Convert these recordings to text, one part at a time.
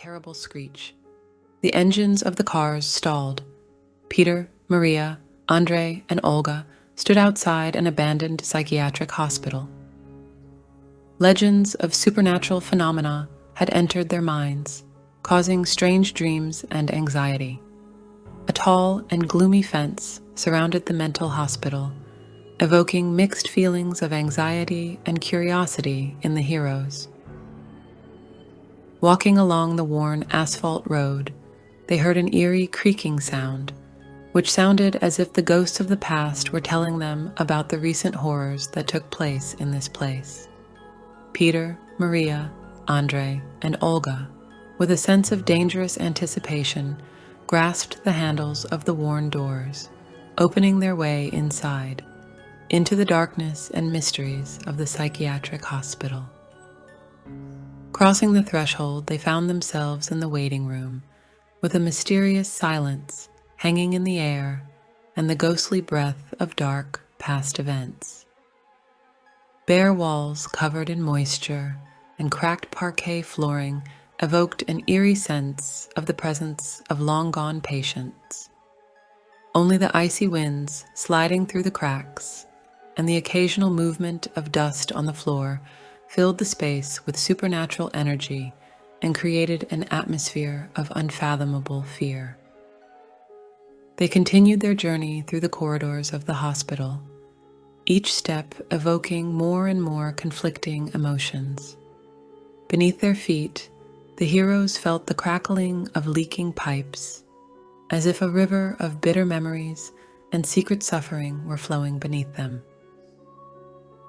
terrible screech. The engines of the cars stalled. Peter, Maria, Andrei, and Olga stood outside an abandoned psychiatric hospital. Legends of supernatural phenomena had entered their minds, causing strange dreams and anxiety. A tall and gloomy fence surrounded the mental hospital, evoking mixed feelings of anxiety and curiosity in the heroes. Walking along the worn asphalt road, they heard an eerie creaking sound, which sounded as if the ghosts of the past were telling them about the recent horrors that took place in this place. Peter, Maria, Andrei, and Olga, with a sense of dangerous anticipation, grasped the handles of the worn doors, opening their way inside, into the darkness and mysteries of the psychiatric hospital. Crossing the threshold, they found themselves in the waiting room, with a mysterious silence hanging in the air and the ghostly breath of dark past events. Bare walls covered in moisture and cracked parquet flooring evoked an eerie sense of the presence of long-gone patients. Only the icy winds sliding through the cracks and the occasional movement of dust on the floor filled the space with supernatural energy and created an atmosphere of unfathomable fear. They continued their journey through the corridors of the hospital, each step evoking more and more conflicting emotions. Beneath their feet, the heroes felt the crackling of leaking pipes, as if a river of bitter memories and secret suffering were flowing beneath them.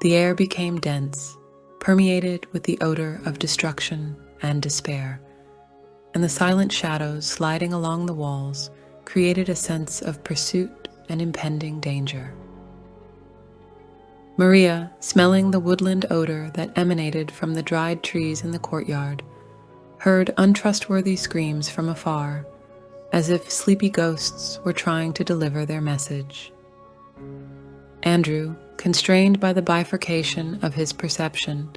The air became dense, permeated with the odor of destruction and despair, and the silent shadows sliding along the walls created a sense of pursuit and impending danger. Maria, smelling the woodland odor that emanated from the dried trees in the courtyard, heard untrustworthy screams from afar, as if sleepy ghosts were trying to deliver their message. Andrew, constrained by the bifurcation of his perception,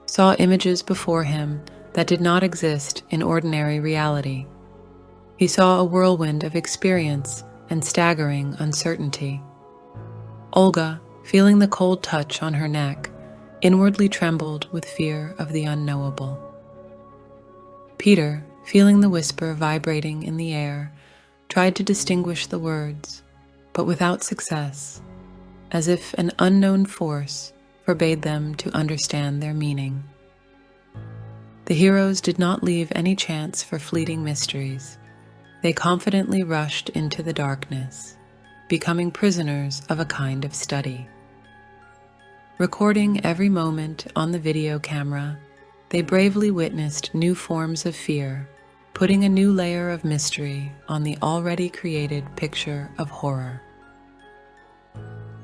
saw images before him that did not exist in ordinary reality. He saw a whirlwind of experience and staggering uncertainty. Olga, feeling the cold touch on her neck, inwardly trembled with fear of the unknowable. Peter, feeling the whisper vibrating in the air, tried to distinguish the words, but without success, as if an unknown force forbade them to understand their meaning. The heroes did not leave any chance for fleeting mysteries. They confidently rushed into the darkness, becoming prisoners of a kind of study. Recording every moment on the video camera, they bravely witnessed new forms of fear, putting a new layer of mystery on the already created picture of horror.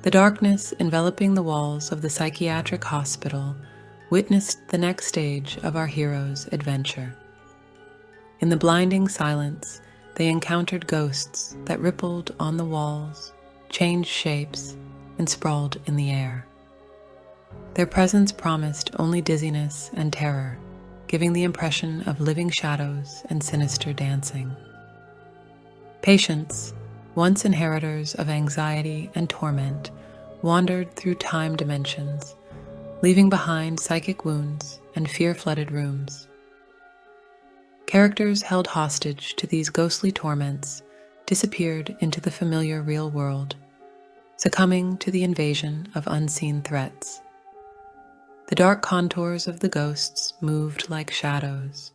The darkness enveloping the walls of the psychiatric hospital witnessed the next stage of our heroes' adventure. In the blinding silence, they encountered ghosts that rippled on the walls, changed shapes, and sprawled in the air. Their presence promised only dizziness and terror, giving the impression of living shadows and sinister dancing. Patients, once inheritors of anxiety and torment, wandered through time dimensions, leaving behind psychic wounds and fear-flooded rooms. Characters held hostage to these ghostly torments disappeared into the familiar real world, succumbing to the invasion of unseen threats. The dark contours of the ghosts moved like shadows,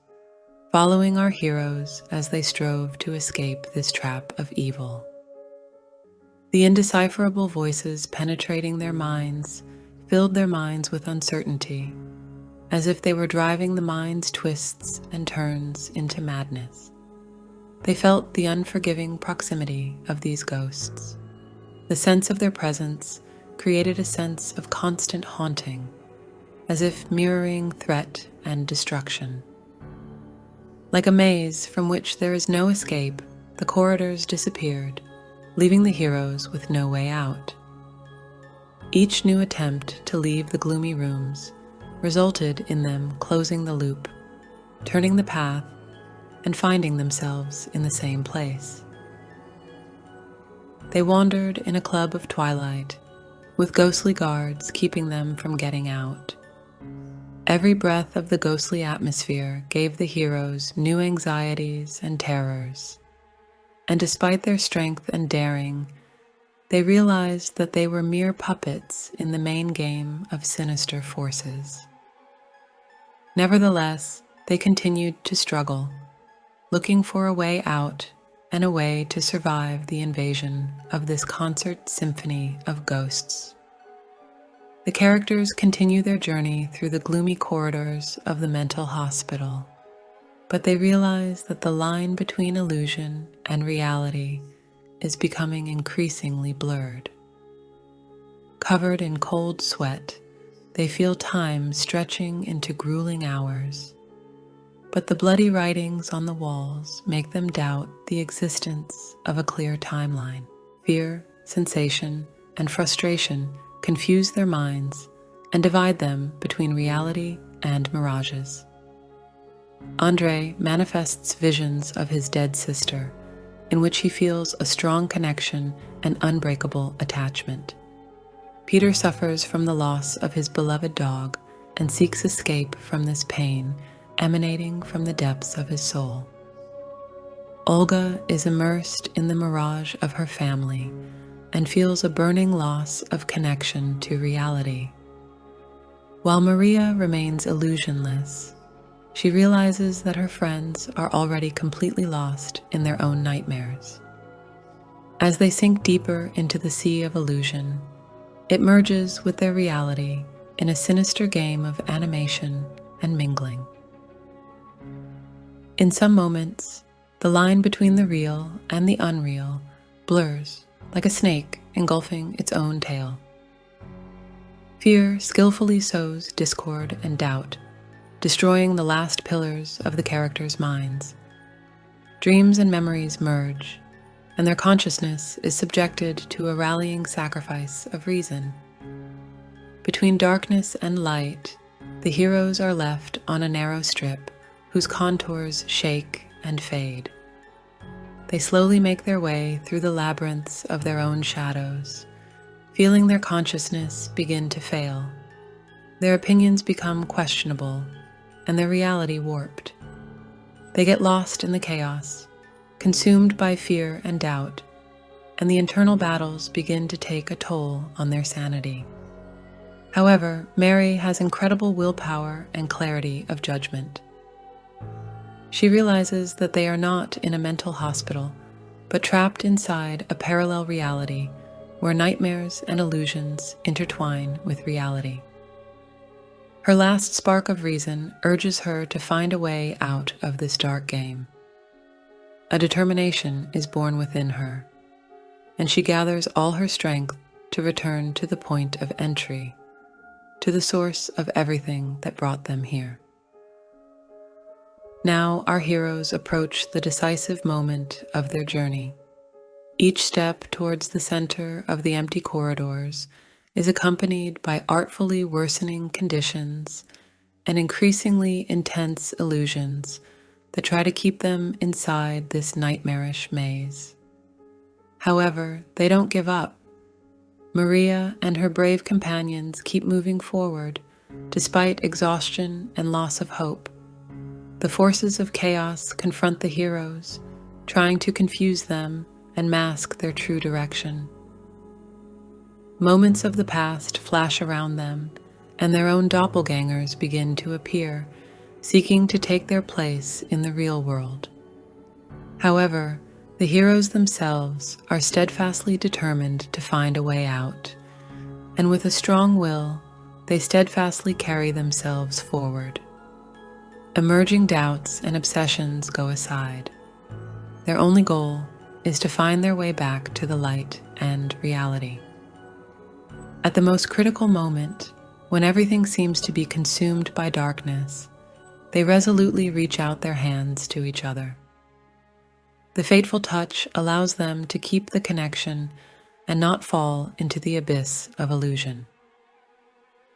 following our heroes as they strove to escape this trap of evil. The indecipherable voices penetrating their minds filled their minds with uncertainty, as if they were driving the mind's twists and turns into madness. They felt the unforgiving proximity of these ghosts. The sense of their presence created a sense of constant haunting, as if mirroring threat and destruction. Like a maze from which there is no escape, the corridors disappeared, leaving the heroes with no way out. Each new attempt to leave the gloomy rooms resulted in them closing the loop, turning the path, and finding themselves in the same place. They wandered in a club of twilight, with ghostly guards keeping them from getting out. Every breath of the ghostly atmosphere gave the heroes new anxieties and terrors, and despite their strength and daring, they realized that they were mere puppets in the main game of sinister forces. Nevertheless, they continued to struggle, looking for a way out and a way to survive the invasion of this concert symphony of ghosts. The characters continue their journey through the gloomy corridors of the mental hospital, but they realize that the line between illusion and reality is becoming increasingly blurred. Covered in cold sweat, they feel time stretching into grueling hours, but the bloody writings on the walls make them doubt the existence of a clear timeline. Fear, sensation, and frustration confuse their minds and divide them between reality and mirages. Andre manifests visions of his dead sister, in which he feels a strong connection and unbreakable attachment. Peter suffers from the loss of his beloved dog and seeks escape from this pain emanating from the depths of his soul. Olga is immersed in the mirage of her family and feels a burning loss of connection to reality. While Maria remains illusionless, she realizes that her friends are already completely lost in their own nightmares. As they sink deeper into the sea of illusion, it merges with their reality in a sinister game of animation and mingling. In some moments, the line between the real and the unreal blurs like a snake engulfing its own tail. Fear skillfully sows discord and doubt, destroying the last pillars of the characters' minds. Dreams and memories merge, and their consciousness is subjected to a rallying sacrifice of reason. Between darkness and light, the heroes are left on a narrow strip whose contours shake and fade. They slowly make their way through the labyrinths of their own shadows, feeling their consciousness begin to fail. Their opinions become questionable, and their reality warped. They get lost in the chaos, consumed by fear and doubt, and the internal battles begin to take a toll on their sanity. However, Mary has incredible willpower and clarity of judgment. She realizes that they are not in a mental hospital, but trapped inside a parallel reality where nightmares and illusions intertwine with reality. Her last spark of reason urges her to find a way out of this dark game. A determination is born within her, and she gathers all her strength to return to the point of entry, to the source of everything that brought them here. Now our heroes approach the decisive moment of their journey. Each step towards the center of the empty corridors is accompanied by artfully worsening conditions and increasingly intense illusions that try to keep them inside this nightmarish maze. However, they don't give up. Maria and her brave companions keep moving forward, despite exhaustion and loss of hope. The forces of chaos confront the heroes, trying to confuse them and mask their true direction. Moments of the past flash around them, and their own doppelgangers begin to appear, seeking to take their place in the real world. However, the heroes themselves are steadfastly determined to find a way out, and with a strong will, they steadfastly carry themselves forward. Emerging doubts and obsessions go aside. Their only goal is to find their way back to the light and reality. At the most critical moment, when everything seems to be consumed by darkness, they resolutely reach out their hands to each other. The fateful touch allows them to keep the connection and not fall into the abyss of illusion.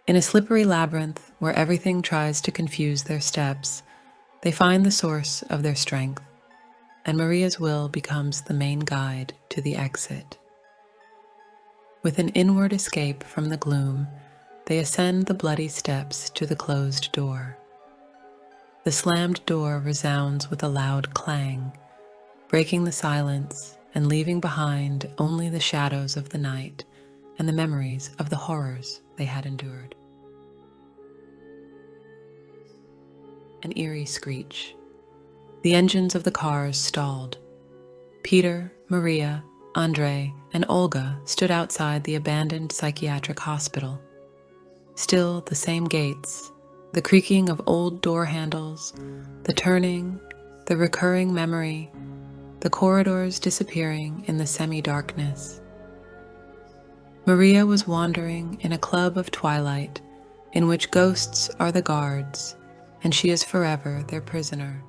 In a slippery labyrinth where everything tries to confuse their steps, They find the source of their strength, and Maria's will becomes the main guide to the exit. With an inward escape from the gloom, they ascend the bloody steps to the closed door. The slammed door resounds with a loud clang, breaking the silence and leaving behind only the shadows of the night and the memories of the horrors they had endured. An eerie screech. The engines of the cars stalled. Peter, Maria, Andrei, and Olga stood outside the abandoned psychiatric hospital. Still the same gates, the creaking of old door handles, the turning, the recurring memory, the corridors disappearing in the semi-darkness. Maria was wandering in a club of twilight in which ghosts are the guards, and she is forever their prisoner.